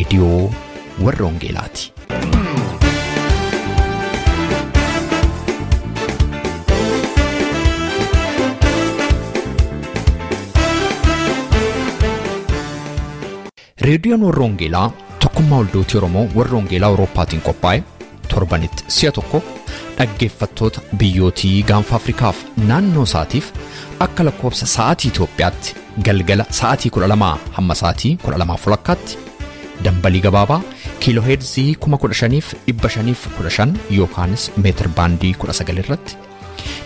रेडियो वर्रोंगेलाती। रेडियोon वर्रोंगेला tokkummaa waldooti Oromoo warroongeelaa Awurooppaatiin qophaa'e torbanitti si'a tokko dhaggeeffattoota biyyootii gaanfa Afrikaaf naannoo isaatiif akka lakkoobsa sa'aatii Itoophiyaatti galgala sa'aatii 12 hamma sa'aatii 12:00tti dambalii gabaabaa kiilooheerzii 15,515 yookaanis meetir baandii 19 irratti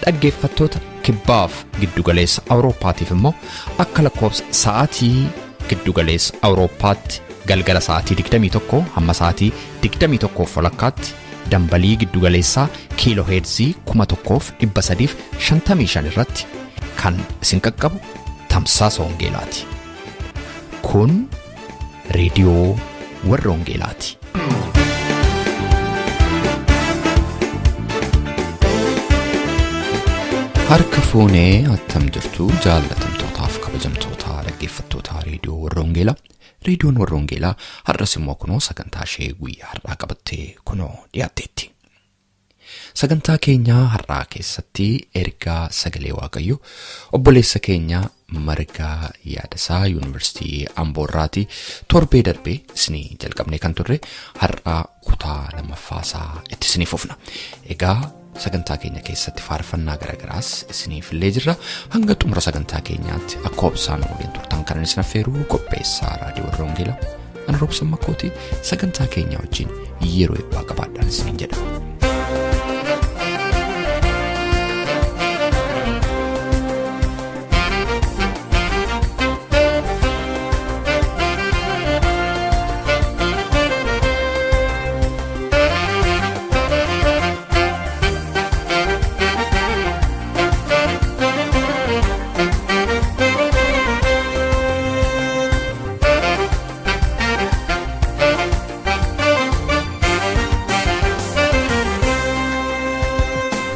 dhaggeeffattoota kibbaaf giddugaleessa Awurooppaatiif immoo akka lakkoobsa sa'aatii giddugaleessa Awurooppaatti galgala sa'aatii 21 hamma sa'aatii 21:00tti dambalii giddugaleessaa kiilooheerzii 1,355 irratti kan isin qaqqabu tamsaasa wangeelaati. Kun reediyoo warroongeelaati. Harka fuunee attam jirtu jaallatamtootaaf kabajamtoota dhaggeeffattoota reediyoo warroongeelaa. रेडियोon warroongeelaa har'as immoo kunoo sagantaa ishee guyyaa har'aa qabattee kunoo dhiyaatteetti. Sagantaa keenya har'aa keessatti ergaa sagalee Waaqayyoo obboleessa keenya Margaa Yaadasaa Yuunivarsiitii Amboorraatii torbee darbee isinii jalqabnee kan turre har'aa kutaa lammaffaasaa itti isinii fufna. Egaa sagantaa keenya keessatti faarfannaa garagaraas isiniif illee jirra. Hanga xumura sagantaa keenyaatti akka obsaan waliin turtan kan isin affeeruu qopheessaa raadiyoo warroongeelaa ana Roobsan Makkootii sagantaa keenya wajjin yeroo eebbaa qabaadhaan isiniin jedha.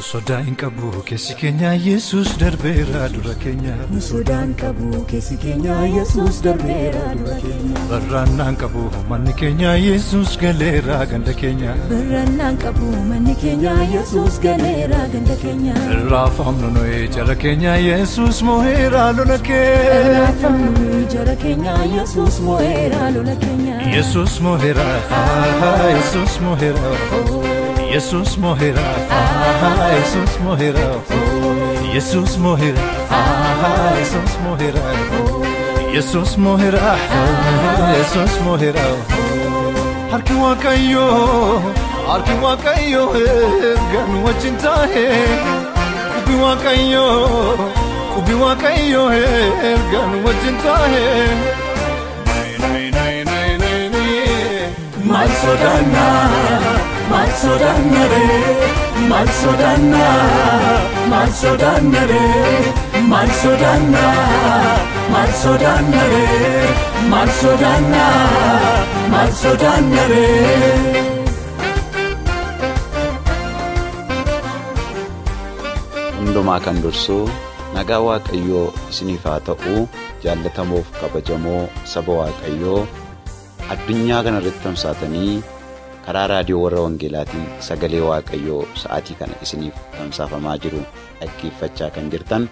Sodaan qabu keessi keenya Yesuus darbeera dura keenya. Sodaan qabu keessi keenya Yesuus darbeera dura keenya. Barraannaan qabu manni keenya Yesuus galeera ganda keenya. Barraannaan qabu manni keenya Yesuus galeera ganda keenya. Raafamnu nuyi jara keenya Yesuus mo'eera lola keenya. Raafamnu nuyi jara keenya Yesuus mo'eera lola keenya. Yesuus mo'eera Yesuus mo'eera. Yesus mohera, Yesus mohera, Yesus mohera, Yesus mohera, Yesus mohera, Yesus mohera. Harki Waaqayyo, ganu wajintahe. Kubi Waaqayyo, ganu wajintahe. Mal sodanna re, mal sodanna re, mal sodanna re, mal sodanna re. Hundumaa kan dursu nagaa Waaqayyoo isiniif haa ta'u. Jaallatamoof kabajamoo saba Waaqayyoo addunyaa kana irratti tamsaatanii karaa raadiyoo warra wangeelaatiin sagalee Waaqayyoo sa'aatii kana isiniif tamsaafamaa jiru dhaggeeffachaa kan jirtan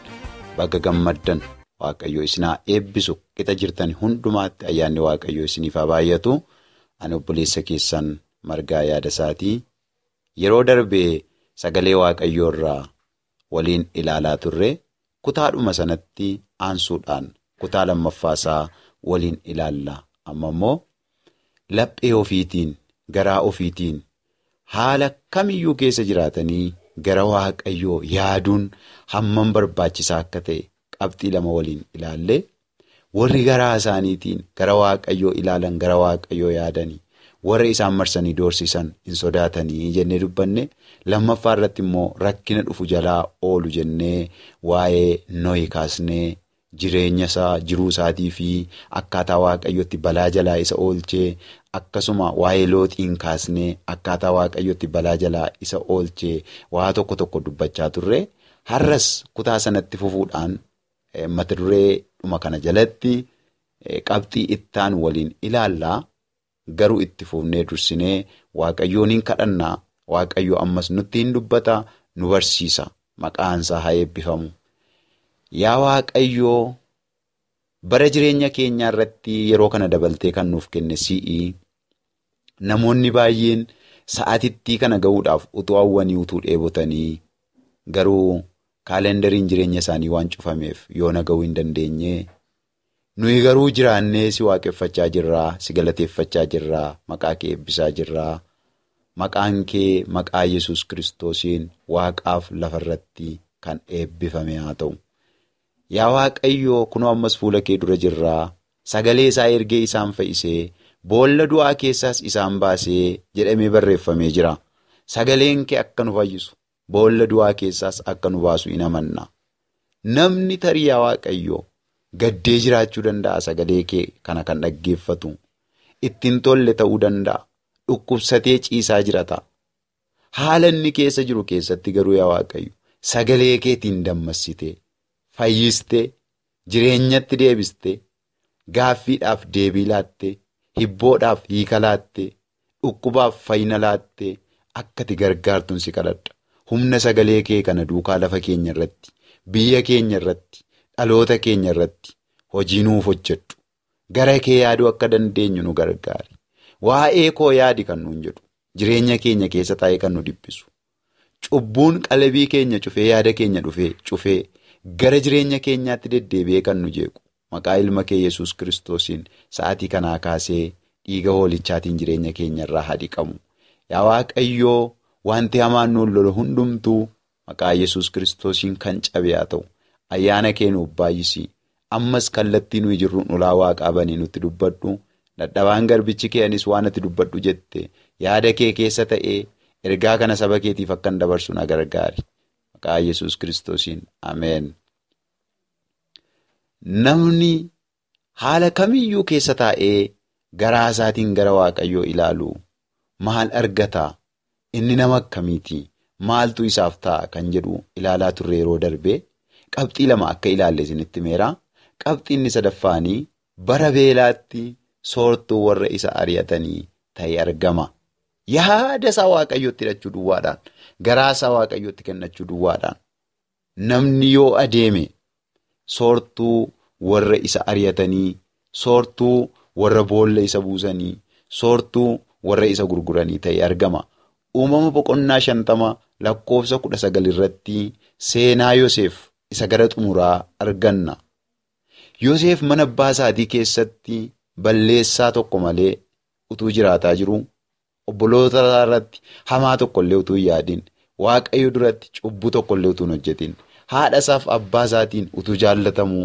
baga gammaddan. Waaqayyoo isinaa eebbisu. Qixa jirtan hundumaatti ayyaanni Waaqayyoo isiniif haa baay'atu. Ani obboleessa keessan Margaa Yaadasaatii. Yeroo darbee sagalee Waaqayyoo irraa waliin ilaalaa turre kutaadhuma sanatti aansuudhaan kutaa lammaffaasaa waliin ilaalla. Amma immoo laphee ofiitiin garaa ofiitiin haala kamiyyuu keessa jiraatanii gara Waaqayyoo yaaduun hammam barbaachisaa akka ta'e qabxii lama waliin ilaalle. Warri garaa isaaniitiin gara Waaqayyoo ilaalan gara Waaqayyoo yaadanii warra isaan marsanii doorsisan hin sodaatanii jennee dubbanne. Lammaffaa irratti immoo rakkina dhufu jalaa oolu jennee waa'ee Nohi kaasnee jireenya isaa jiruu isaatii fi akkaataa Waaqayyootti balaa jalaa isa oolchee akkasuma waa'ee Looxiin kaasnee akkaataa Waaqayyootti balaa jalaa isa oolchee waa tokko tokko dubbachaa turre. Har'as kutaa sanatti fufuudhaan mata duree dhuma kana jalatti qabxii ittaan waliin ilaallaa. garuu itti fufnee dursinee Waaqayyoon hin kadhannaa. Waaqayyo ammas nutti hin dubbata, nu barsiisa. Maqaansaa haa eebbifamu. Yaa Waaqayyoo, bara jireenya keenyaa irratti yeroo kana dabaltee kan nuuf kenne si'i. Namoonni baay'een sa'aatittii kana ga'uudhaaf utuu hawwanii utuu dheebotanii garuu kaalendariin jireenya isaanii waan cufameef yoona ga'uu hin dandeenye. Nuyi garuu jiraannee si waaqeffachaa jirraa, si galateeffachaa jirraa, maqaa kee eebbisaa jirraa. Maqaan kee maqaa Yesuus Kiristoosiin waaqaaf lafarratti kan eebbifame haa ta'u. Yaa Waaqayyoo, kunoo ammas fuula kee dura jirraa. Sagalee isaa ergee isaan fayyisee, boolla du'aa keessaas isaan baasee jedhamee barreeffamee jira. Sagaleen kee akka nu fayyisu, boolla du'aa keessaas akka nu baasu in amanna. Namni tarii yaa Waaqayyoo gaddee jiraachuu danda'a. Sagalee kee kana kan dhaggeeffatu ittiin tolle ta'uu danda'a. Dhukkubsatee ciisaa jirata. Haala inni keessa jiru keessatti garuu yaa Waaqayyo sagalee keetiin dammassite, fayyiste, jireenyatti deebiste, gaaffiidhaaf deebii laatte, hibboodhaaf hiika laatte, dhukkubaaf fayyina laatte, akkati gargaartuun si kadhadha. Humna sagalee kee kana duukaa lafa keenya irratti, biyya keenya irratti, dhaloota keenya irratti hojii nuuf hojjedhu. Gara kee yaaduu akka dandeenyu nu gargaari. Waa'ee koo yaadi kan nuun jedhu, jireenya keenya keessa taa'ee kan nu dhiphisu. Cubbuun qalbii keenya cufee yaada keenya cufee gara jireenya keenyaatti deddeebi'ee kan nu jeequ. Maqaa ilma kee Yesuus Kiristoosiin sa'aatii kanaa kaasee dhiiga hoolichaatiin jireenya keenya irraa haa dhiqamu. Yaa Waaqayyoo, wanti hamaan nuun lolu hundumtuu maqaa Yesuus Kiristoosiin kan cabe haa ta'u. Ayyaana kee nuuf baay'isi. Ammas kallattii nuyi jirruun ulaa Waaqaa banii nutti dubbadhu. Dadhabaan garbichi kee anis waan ati dubbadhu jette yaada kee keessa ta'ee ergaa kana saba keetiif akkan dabarsu na gargaari. Maqaa Yesuus Kiristoosiin ameen. Namni haala kamiyyuu keessa taa'ee garaa isaatiin gara Waaqayyoo ilaalu maal argata? Inni nama akkamiiti? Maaltu isaaf ta'a kan jedhu ilaalaa turre yeroo darbee qabxii lama akka ilaalle isinitti meera. Qabxii inni sadaffaanii bara beelaatti soortuu warra isa ari'atanii ta'e argama. Yaada isaa Waaqayyootti hidhachuu duwwaadhaan, garaa isaa Waaqayyootti kennachuu duwwaadhaan namni yoo adeeme soortuu warra isa ari'atanii, soortuu warra boolla isa buusanii, soortuu warra isa gurguranii ta'e argama. Uumama boqonnaa 50 lakkoofsa 19 irratti seenaa Yoosef isa gara xumuraa arganna. Yoosef mana abbaa isaatii keessatti balleessaa tokko malee utuu jiraataa jiru, obboloota irratti hamaa tokkollee utuu hin yaadin, Waaqayyo duratti cubbuu tokkollee utuu hin hojjetin, haadha isaaf abbaa isaatiin utuu jaallatamu,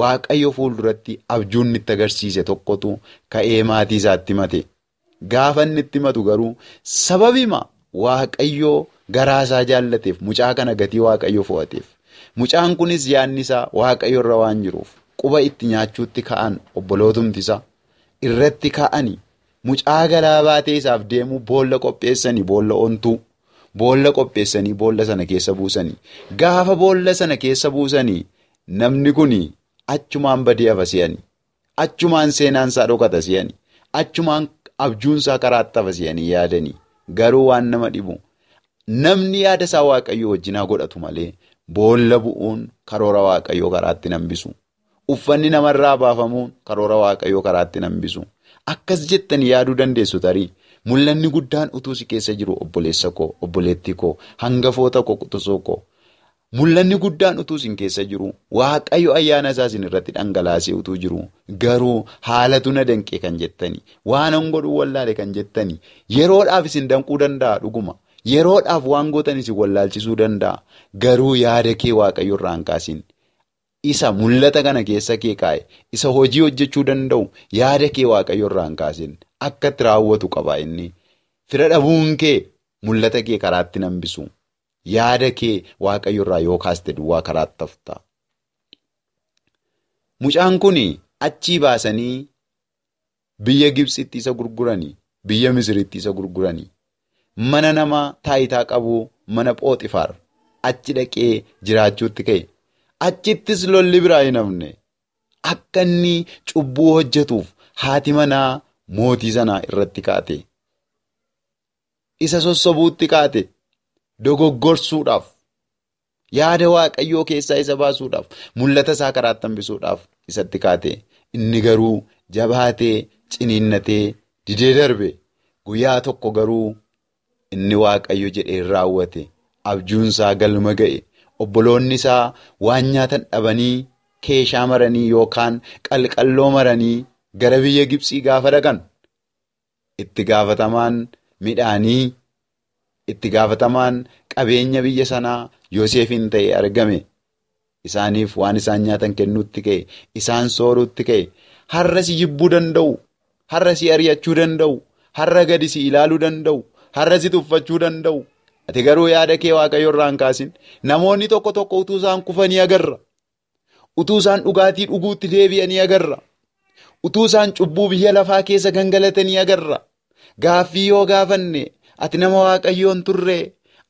Waaqayyo fuulduratti abjuun itti agarsiise tokkotu ka'ee maatii isaatti himate. Gaafa inni itti himatu garuu sababima Waaqayyo garaa isaa jaallateef mucaa kana gatii Waaqayyo fo'ateef. Mucaan kunis yaadni isaa Waaqayyo irra waan jiruuf quba itti nyaachuutti ka'an obbolootumti isaa irratti ka'anii mucaa galaa baatee isaaf deemu boolla qopheessanii, boolla ontuu boolla qopheessanii boolla sana keessa buusanii. Gaafa boolla sana keessa buusanii namni kun achumaan badee hafa si'anii, achumaan seenaan isaa dhokata si'anii, achumaan abjuun isaa karaatti hafa si'anii yaadanii. Garuu waan nama dhibu namni yaada isaa Waaqayyo wajjinaa godhatu malee boolla bu'uun karoora Waaqayyoo karaatti nambisu. Uffanni namarraa baafamuun karoora Waaqayyoo karaatti nambisu. Akkas jettanii yaaduu dandeessu tarii mul'anni guddaan utuu si keessa jiru obboleessa koo, obboleettii koo, hangafoota koo, quxisoo koo. Mul'anni guddaan utuu sin keessa jiru Waaqayyo ayyaana isaa sin irratti dhangalaasee utuu jiru garuu haalatu na danqee kan jettanii, waan an godhuu wallaale kan jettanii, yeroodhaaf isin danquu danda'a dhuguma. Yeroodhaaf waan gootan isin wallaalchisuu danda'a. Garuu yaada kee Waaqayyo irraa hin kaasin. Isa mul'ata kana keessa kee kaa'e, isa hojii hojjechuu danda'u yaada kee Waaqayyo irraa hin kaasin. Akka itti raawwatu qaba inni. Fira dhabuun kee mul'ata kee karaatti nambisu. Yaada kee Waaqayyo irraa yoo kaaste duwwaa karaatti tafta. Mucaan kun achii baasanii biyya Gibsitti isa gurguranii, biyya Misiritti isa gurguranii, mana nama taayitaa qabu, mana Phooxifaar achi dhaqee jiraachuutti ka'e. Achittis lolli biraa hin hafne. Akka inni cubbuu hojjetuuf haati manaa mootii sanaa irratti kaate. Isa sossobuutti kaate. Dogoggorsuudhaaf. Yaada Waaqayyoo keessaa isa baasuudhaaf. Mul'ata isaa karaatti hambisuudhaaf isatti kaate. Inni garuu jabaatee ciniinnatee didee darbe. Guyyaa tokko garuu inni Waaqayyo jedhee raawwate. Abjuunsaa galma ga'e. Obboloonni isaa waan nyaatan dhabanii keeshaa maranii yookaan qalqalloo maranii gara biyya Gibxii gaafa dhaqan. Itti gaafatamaan midhaanii, itti gaafatamaan qabeenya biyya sanaa Yoosefiin ta'e argame. Isaaniif waan isaan nyaatan kennuutti ka'e, isaan sooruutti ka'e. Har'a si jibbuu danda'u, har'a si ari'achuu danda'u, har'a gadi si ilaaluu danda'u, har'a si tuffachuu danda'u. Ati garuu yaada kee Waaqayyo irraa hin kaasin. Namoonni tokko tokko utuu isaan kufanii agarra. Utuu isaan dhugaatii dhuguutti deebi'anii agarra. Utuu isaan cubbuu biyya lafaa keessa gangalatanii agarra. Gaaffii yoo gaafanne ati nama Waaqayyoon turre,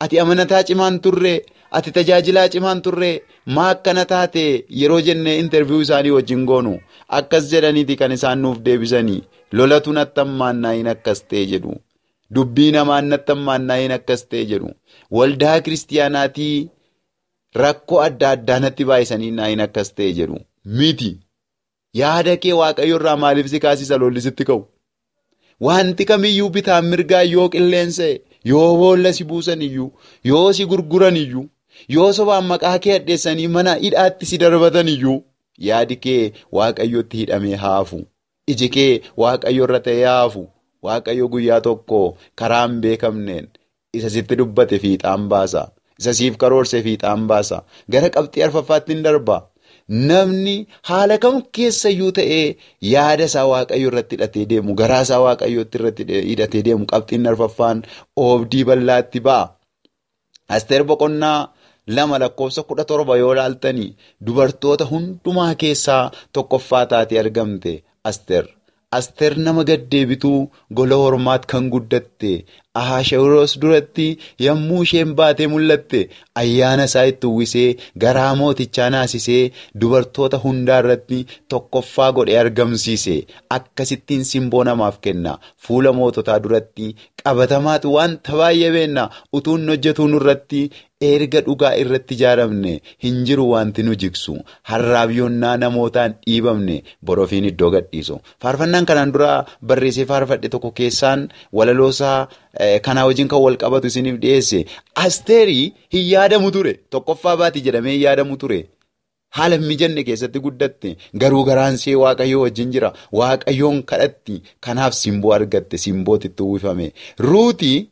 ati amanataa cimaan turre, ati tajaajilaa cimaan turre, maa akkana taate yeroo jenne interviyuu isaanii wajjin goonu akkas jedhaniiti kan isaan nuuf deebisanii. Lolatu natti hammaannaa hin akkas ta'e jedhu. Dubbii namaan natti hammaannaa hin akkas ta'e jedhu. Waldaa kiristiyaanaatii rakkoo adda addaa natti baay'isanii naa hin akkas ta'e jedhu. Miti. Yaada kee Waaqayyo irraa maaliif si kaasisa lolli sitti ka'u? Wanti kamiyyuu bitaan mirgaa yoo qilleensa'e, yoo boolla si buusan iyyuu, yoo si gurguran iyyuu, yoo sobaan maqaa kee hadheessanii mana hidhaatti si darbatan iyyuu, yaadi kee Waaqayyotti hidhamee haafu. Iji kee Waaqayyo irra ta'ee haafu. Waaqayyo guyyaa tokko karaa hin beekamneen isa sitti dubbate fiixaan baasa. Isa siif karoorse fiixaan baasa. Gara qabxii arfaffaatti hin darba. Namni haala kam keessayyuu ta'ee yaada isaa Waaqayyo irratti hidhatee deemu, garaa isaa Waaqayyootti irratti hidhatee deemu qabxiin arfaffaan oobdii bal'aatti ba'a. Asteer boqonnaa 2:17 yoo ilaaltanii dubartoota hundumaa keessaa tokkoffaa taatee argamte Asteer. Asteer nama gaddeebituu gola hormaat kan guddatte Ahashweroos duratti yommuu isheen baatee mul'atte ayyaana isaa itti uwwisee garaa mootichaa naasisee dubartoota hundaa irratti tokkoffaa godhee argamsiise. Akkasittiin simboo namaaf kenna. Fuula moototaa duratti qabatamaati wanta baay'ee beenna utuun hojjetuun irratti erga dhugaa irratti ijaaramne hin jiru wanti nu jigsu. Harraabyoonnaa namootaan dhiibamne borofiin iddoo gadhiisu. Faarfannaan kanaan dura barreessee faarfadhe tokko keessaan walaloosaa kanaa wajjin kan wal qabatu isiniif dhiyeesse. Asteerii hin yaadamu ture. Tokkoffaa baati jedhamee hin yaadamu ture. Haala hin mijanne keessatti guddatte. Garuu garaan ishee Waaqayyoo wajjin jira. Waaqayyoon kadhatti. Kanaaf simboo argatte. Simbootitti uwwifame. Ruutii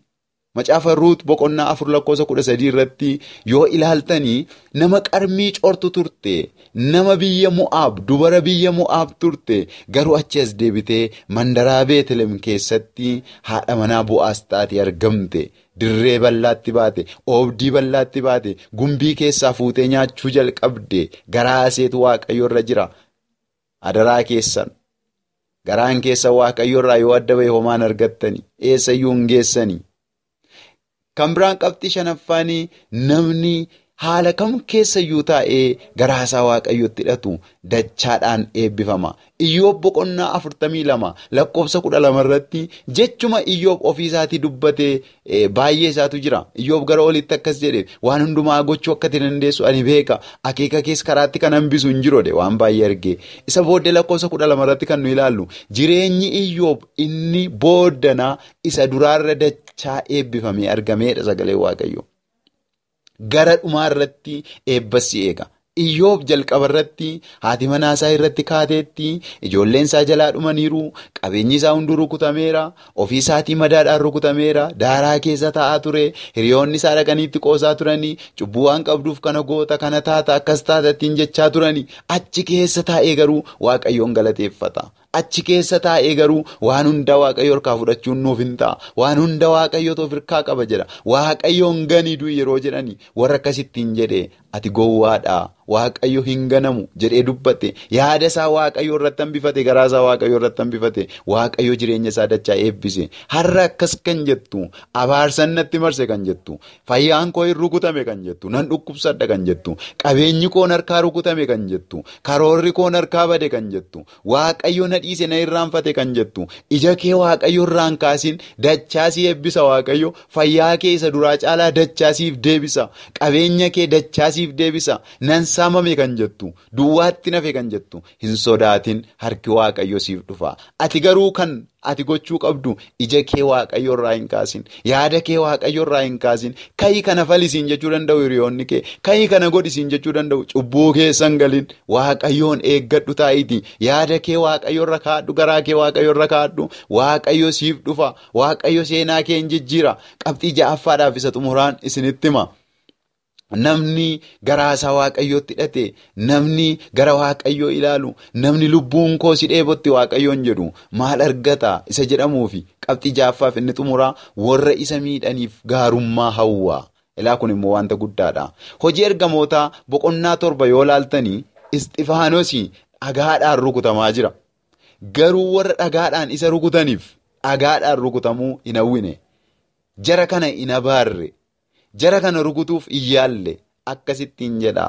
macaafa Ruut boqonnaa 4:13 irratti yoo ilaaltanii nama qarmii cortu turte. Nama biyya Mo'aab, dubara biyya Mo'aab turte. Garuu achi as deebitee mandaraa Beetelem keessatti haadha manaa Bo'aaz taatee argamte. Dirree bal'aatti baate, oobdii bal'aatti baate, gumbii keessaa fuutee nyaachuu jalqabde. Garaa iseetu Waaqayyo irra jira. Adaraa keessan. Garaan keessan Waaqayyo irraa yoo adda ba'e homaan argattani. Eessayyuu hin geessani. Kan biraan qabxii shanaffaanii namni haala kam keessayyuu taa'ee garaasaa Waaqayyotti hidhatu dachaadhaan eebbifama. Iyyoob boqonnaa 42:12 irratti jechuma Iyyoob ofiisaatii dubbatee baay'ee isaatu jira. Iyyoob gara olitti akkas jedhe waan hundumaa gochuu akka dandeessu ani beeka. Akeeka kees karaatti kan hambisu hin jiroodhe waan baay'ee argee. Isa booddee 12 irratti kan nu ilaallu jireenyi Iyyoob inni booddanaa isa duraarra dachaa eebbifamee argameedha sagalee Waaqayyo. Gara dhumaa irratti eebbasi eega. Iyyoob jalqaba irratti haati manaa isaa irratti kaateetti ijoolleen isaa jalaa dhumaniiru, qabeenyi isaa hunduu rukutameera, ofii isaatii madaadhaan rukutameera, daaraa keessa taa'aa ture, hiriyoonni isaa dhaqaniitti qoosaa turanii, cubbuu waan qabduuf kana goota kana taata akkas taatattiin jechaa turanii. Achi keessa taa'ee garuu Waaqayyoon galateeffata. Achi keessa taa'ee garuu waan hunda Waaqayyo harkaa fudhachuun nuuf hin ta'a. Waan hunda Waaqayyo of hirkaa qaba jedha. Waaqayyoon ganii du'i yeroo jedhani warra akkasittiin jedhe ati gowwaadhaa waaqayyo hin ganamu jedhee dubbate yaada isaa waaqayyo irratti hambifate garaa isaa waaqayyo irratti hambifate waaqayyo jireenya isaa dachaa eebbise har'a akkas kan jettu abaarsan natti marse kan jettu fayyaan koo hin rukutame kan jettu nan dhukkubsadha kan jettu qabeenyi koon harkaa rukutame kan jettu karoorri koon harkaa bade kan jettu waaqayyo na dhiise na irraanfate kan jettu ija kee waaqayyo irraan kaasin dachaasii eebbisa waaqayyo fayyaa kee isa duraa caalaa dachaasiif deebisa qabeenya kee dachaasiif deebisa nan saamame kan jettu duwwaatti nafe kan jettu hin sodaatin harki waaqayyo siif dhufa ati garuu kan ati gochuu qabdu ija kee waaqayyo irraa hin kaasin yaada kee waaqayyo irraa hin kaasin kayii kana falisiin jechuu danda'u hiriyoonni kee kayii kana godhisiin jechuu danda'u cubbuu keessan galin waaqayyoon eeggadhu taa'iti yaada kee waaqayyo irra kaadhu garaa kee waaqayyo irra kaadhu waaqayyo siif dhufa waaqayyo seenaa kee hin jijjiira qabxii ja'affaadhaaf isa xumuraan isinitti hima. Namni garaa isaa waaqayyootti hidhate namni gara waaqayyoo ilaalu namni lubbuun koo si dheebotti waaqayyoon jedhu maal argata isa jedhamuufi qabxii ja'affaaf inni xumuraa warra isa miidhaniif gaarummaa hawwa. Ilaa kun immoo wanta guddaadha. Hojii ergamootaa boqonnaa 7 yoo laaltanii Isxifaanos dhagaadhaan rukutamaa jira. Garuu warra dhagaadhaan isa rukutaniif dhagaadhaan rukutamuu hin hawwine. Jara kana hin abaarre. Jara kana rukutuuf iyyaalle akkasittiin jedha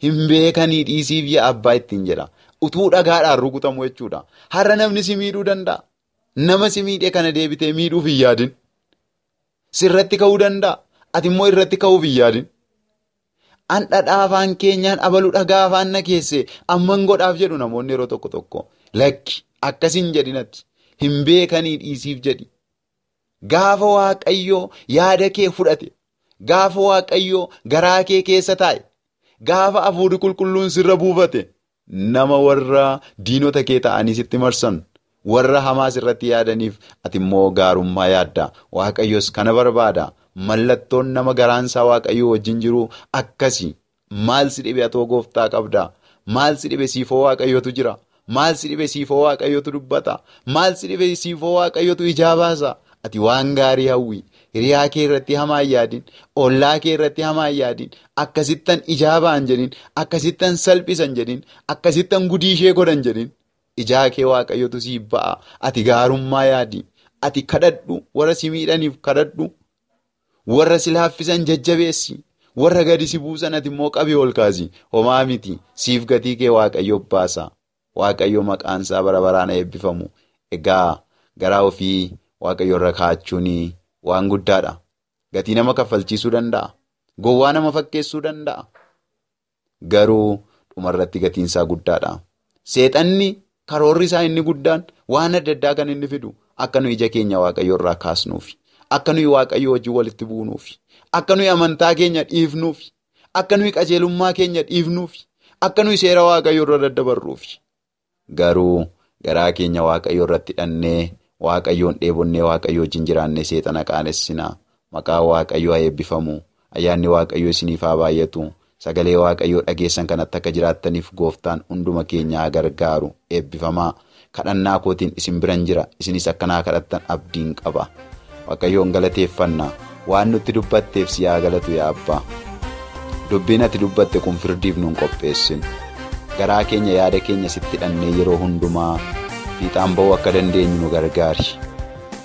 hin beekanii dhiisiif yaa abbaa ittiin jedha utuu dhagaadhaan rukutamu jechuudha. Har'a namni si miidhuu danda'a. Nama si miidhee kana deebitee miidhuuf hin yaadin. Sirratti ka'uu danda'a. Ati immoo irratti ka'uuf hin yaadin. An dhadhaa afaan keenyaan abaluu dhagaa afaan na keessee amman godhaaf jedhu namoonni yeroo tokko tokko lakki akkasiin jedhinatti hin beekanii dhiisiif jedhi. Gaafa waaqayyoo yaada kee fudhate. Gaafa waaqayyoo garaa kee keessa taa'e gaafa hafuurri qulqulluun sirra buufate nama warra diinota kee ta'anii sitti marsan warra hamaa sirratti yaadaniif ati immoo gaarummaa yaadda waaqayyos kana barbaada mallattoon nama garaansaa waaqayyoo wajjin jiru akkasi maal si dhibe atoo gooftaa qabda maal si dhibe siifoo waaqayyootu jira maal si dhibe siifoo waaqayyootu dubbata maal si dhibe siifoo waaqayyootu ijaa baasa ati waan gaarii hawwi. Hiriyaa kee irratti hamaa hin yaadin ollaa kee irratti hamaa hin yaadin akkasittan ijaabaan jedhin akkasittan salphisan jedhin akkasittan gudii ishee godhan jedhin ijaa kee waaqayyotu siif ba'a ati gaarummaa yaadi ati kadhadhu warra si miidhaniif kadhadhu warra si laaffisan jajjabeessi warra gadi si buusan ati immoo qabee ol kaasi homaa miti siif gatii kee waaqayyo baasa waaqayyo maqaansaa bara baraan eebbifamu egaa garaa ofii waaqayyo irra kaachuuni. Waan guddaadha. Gatii nama kaffalchiisuu danda'a. Gowwaa nama fakkeessuu danda'a. Garuu dhumarratti gatiinsaa guddaadha. Seexanni karoorri isaa inni guddaan waan adda addaa kan inni fidu akka nuyi ija keenya waaqayyo irraa kaasnuufi. Akka nuyi waaqayyo wajjin walitti buunuufi. Akka nuyi amantaa keenya dhiifnuufi. Akka nuyi qajeelummaa keenya dhiifnuufi. Akka nuyi seera waaqayyo irra daddabarruufi. Garuu garaa keenya waaqayyo irratti hidhannee waaqayyoon dheebonnee waaqayyo wajjin jiraannee seexana qaanessinaa maqaa waaqayyoo haa eebbifamu ayyaanni waaqayyoo isiniif haa baay'atu sagalee waaqayyoo dhageessan kanatti akka jiraattaniif gooftaan hunduma keenya haa gargaaru eebbifamaa kadhannaa kootiin isin biran jira isinis akkanaa kadhattan abdiin qaba waaqayyoon galateeffannaa waan nutti dubbatteef si haa galatu yaa abbaa dubbiin ati dubbatte kun firdiif nuun qopheessin garaa keenya yaada keenya sitti hidhannee yeroo hundumaa fiixaan ba'uu akka dandeenyu nu gargaari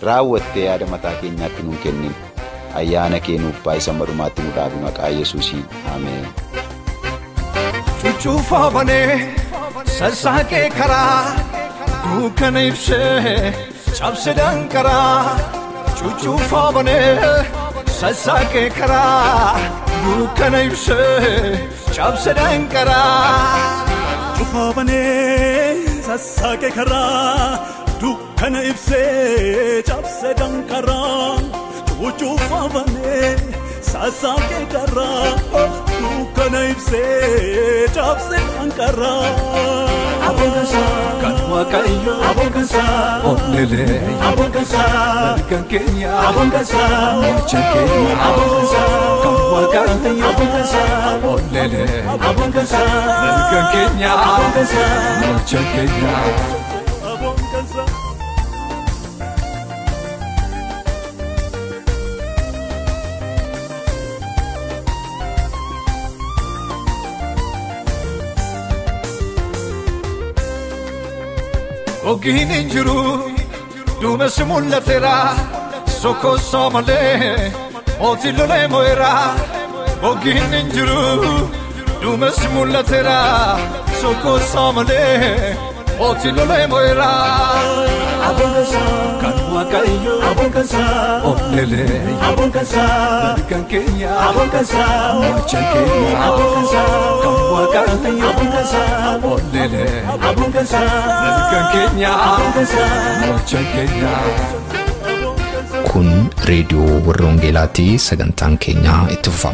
raawwattee yaada mataa keenyaatti nuun kennin ayyaana kee nuuf baay'isa marumaatti nu dhaabi maqaa Yesuusiin ameen. Cuucuufaa banee sassaaqee karaa dukkana ibsee cabse danqaraa cuucuufaa banee sassaaqee karaa dukkana ibsee cabse danqaraa. Cuucuufaa banee sassaaqee karaa dukkana ibsee cabse danqaraa cuucuufaa banee sassaaqee karaa dukkana ibsee cabse danqaraa. Abongansaa kan waaqayyoo abongansaa onnelee abongansaa kan keenya abongansaa mocha keenya abongansaa kan waaqayyoo abongansaa onnelee abongansaa kan keenya abongansaa mocha keenya abongansaa. Boggin injiru duumessi mul'ateera sokoosoo malee mootiin lolee mo'eera. Boggin injiru duumessi mul'ateera sokoosoo malee mootiin lolee mo'eera. Kan waaqayyo olele kan keenya machan keenya kan waaqayyo olele kan keenya machan keenya. Kun reediyoo warra Wangeelaati. Sagantaan keenya itti fufa.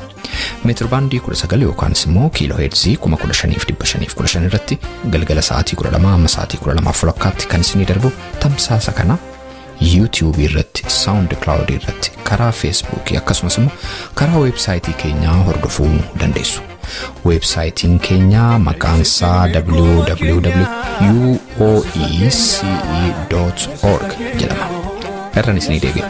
Meetir baandii 19 yookaan immoo kiiloo heerzii 15,515 irratti galgala sa'aatii 12 amma sa'aatii 12:40 kan isinii darbu tamsaasa kana YouTube irratti, SoundCloud irratti, karaa Facebook akkasumas immoo karaa websaayitii keenyaa hordofuu dandeessu. Websaayitiin keenya maqaan isaa www.uoece.org jedhama. Erran isinii deebi'a.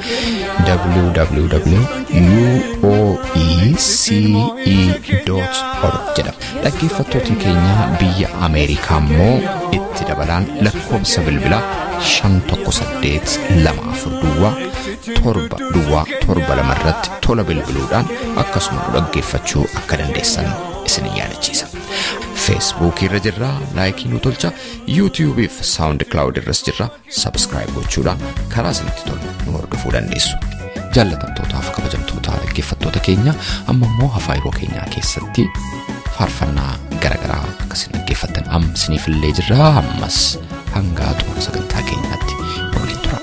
www.uoece.org jedhama. Dhaggeeffattoonni keenya biyya Ameerikaa immoo itti dabalaan lakkoofsa bilbilaa 51324 irratti tola bilbiluudhaan akkasuma dhaggeeffachuu akka dandeessan isin yaadachiisa. Facebook irra jirra, like nu tolcha. YouTube fi SoundCloud irras jirra, subscribe gochuudhaan karaa isinitti tolu nu hordofuu dandeessu. Jaallatamtootaaf kabajamtoota dhaggeeffattoota keenya amma immoo hafaa yeroo keenyaa keessatti faarfannaa garagaraa akkasiin dhaggeeffattan amma isiniifillee jirra. Ammas hanga xumura sagantaa keenyaatti waliin tura.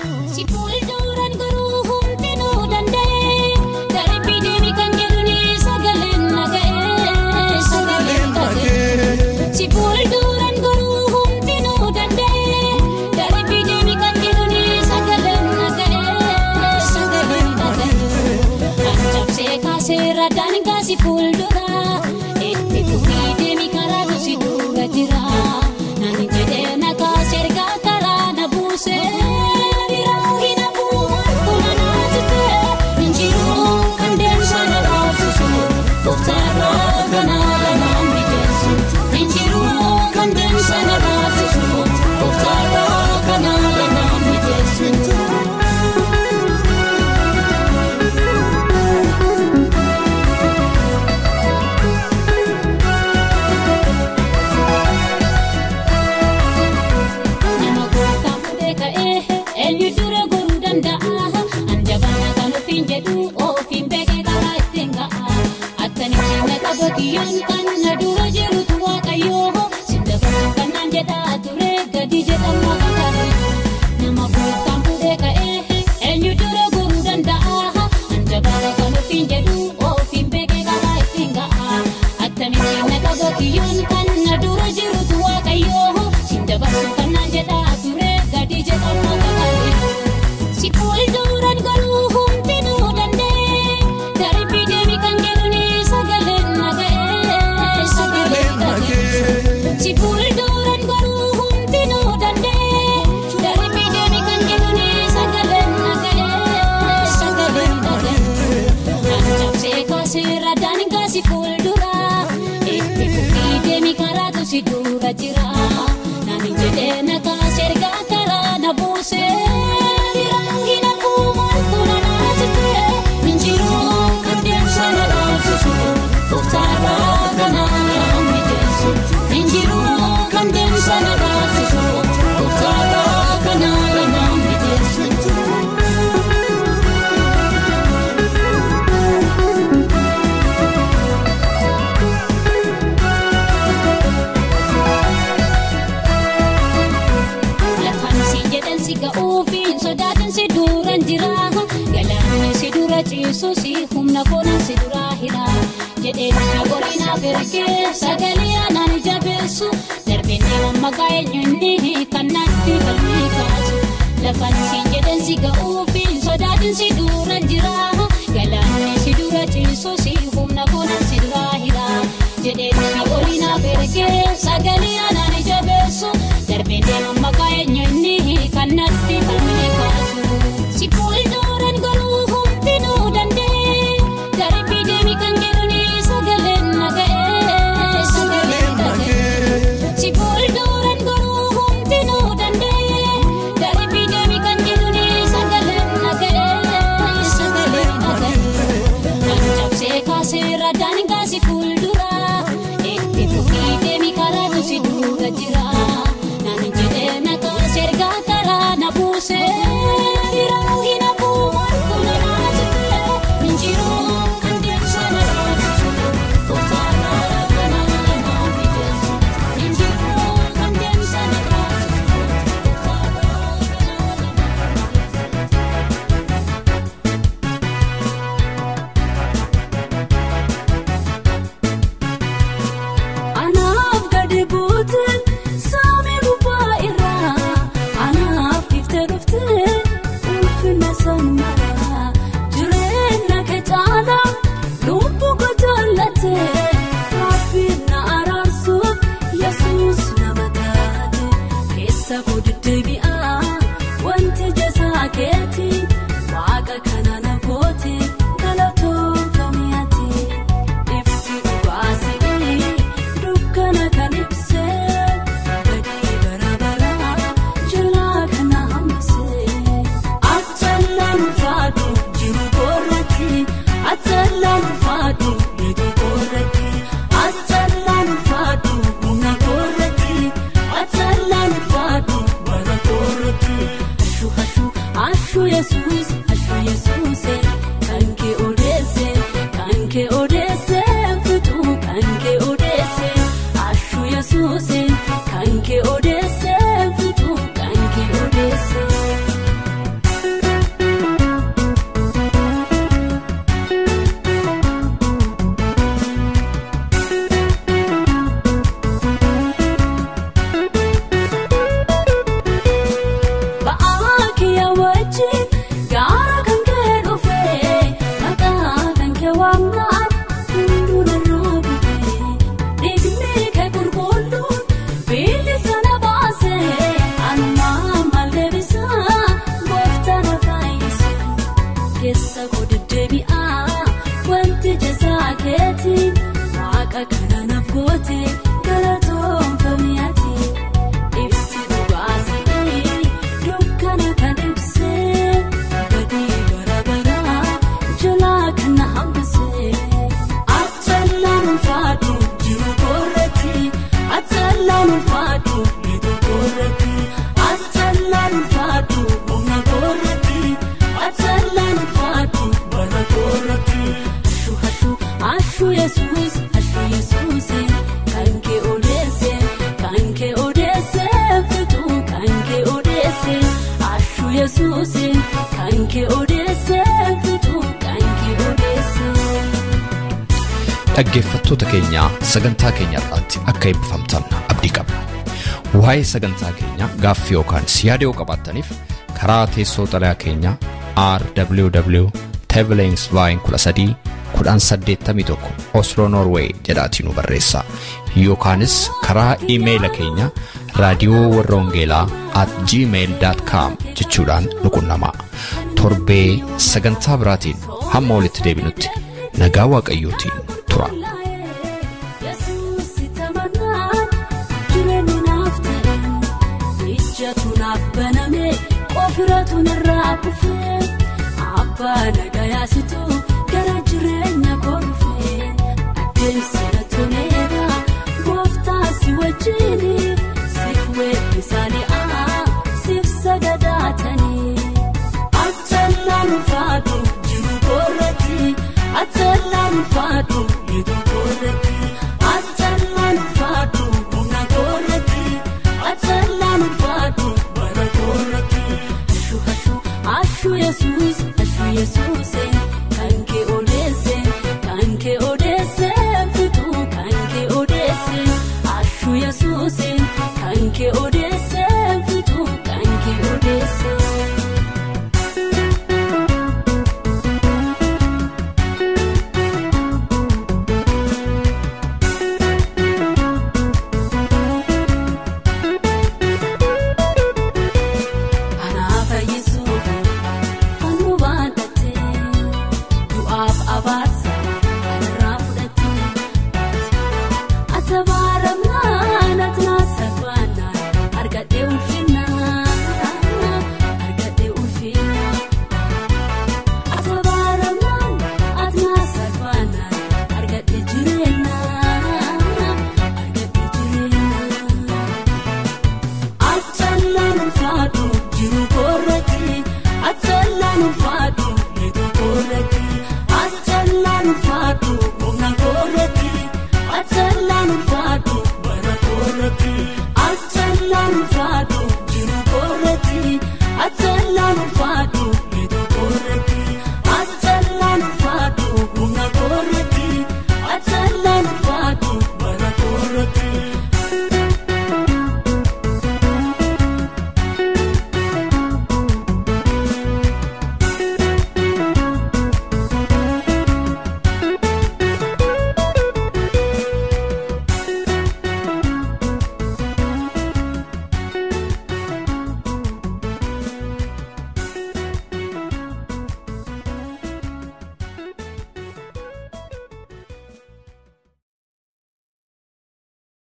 korretti atsallaan ulfaadhu yeetu korretti atsallaan ulfaadhu humna korretti atsallaan ulfaadhu bara korretti ashu Yesuus kanke odesse futu kanke odesse ashu Yesuus kanke odesse futu kanke odesse dhaggeeffattoota keenya sagantaa keenya irratti akka eebbifamtan abdii qabna. Waa'ee sagantaa keenya gaaffii yookaan siyaadoo qabaattaniif karaa teessoo xalayaa keenya rww@tevelingsvine13 Oslo Norway jedhaatiin nu barreessaa yookaanis karaa iimeeyila keenya radiowarrawangeelaa@gmail.com jechuudhaan nu qunnamaa. Torbee sagantaa biraatiin hamma walitti deebinutti nagaa waaqayyootiin tura. Baname qofiratu narraa kufe abba nagaya situ